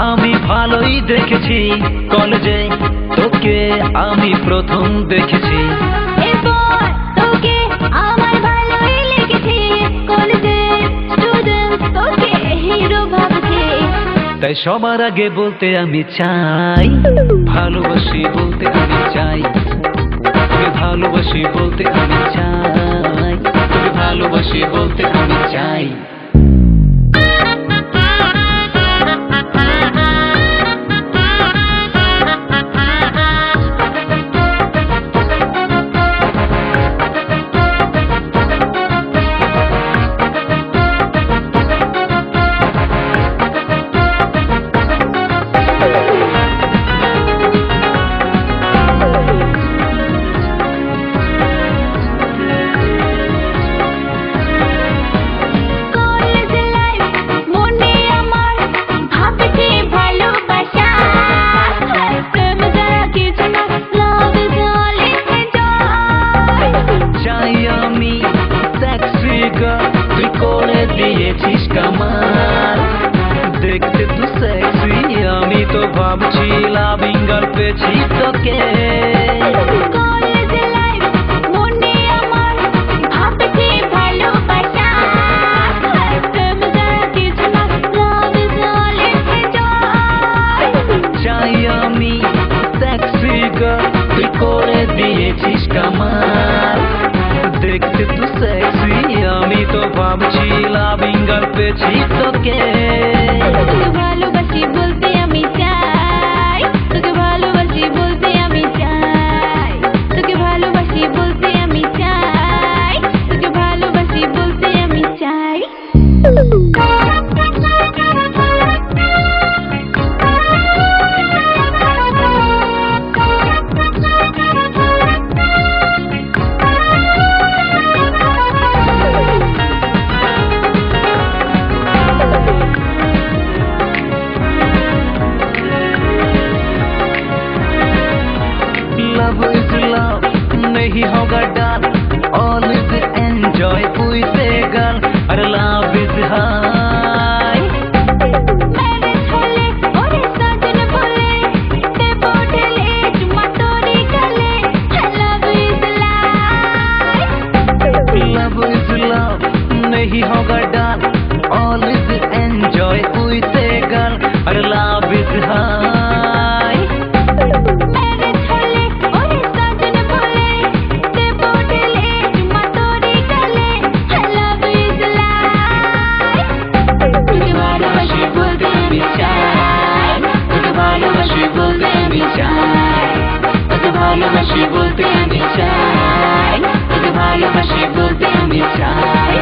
আমি ভালোই দেখেছি কলেজে তোকে আমি প্রথম দেখেছি। এরপর তোকে আমার ভালোই লেগেছে, কলেজে স্টুডেন্ট তোকে হিরো ভাবছে। তাই সবার আগে বলতে আমি চাই, ভালোবাসি বলতে আমি চাই, তোকে ভালোবাসি বলতে আমি চাই, তোকে ভালোবাসি বলতে আমি চাই। তুই করে দিয়েছিস কামাল, দেখতে তো সেক্সি, আমি তো ভাবছি লাভিং গার্ল পেয়েছি তোকে। চাই আমি সেক্সি গার্ল, তুই করে দিয়েছিস কামাল, দেখতে তো সেক্সি, আমি তো ভাবছি লাভিং গার্ল পেয়েছি তোকে। তোকে ভালোবাসি বলতে আমি চাই, তোকে ভালোবাসি বলতে আমি চাই, তোকে ভালোবাসি বলতে আমি চাই, তোকে ভালোবাসি বলতে আমি চাই। Love is love, नहीं होगा डर, always enjoy with a girl, और love is high। मैंने छोले और साजन बोले, ते बोले चुम्मा तोरी गले, love is life। Love is love, नहीं होगा डर, always enjoy with a girl, और love is high। ভালোবাসি বলতে আমি চাই, তোকে ভালোবাসি বলতে আমি চাই।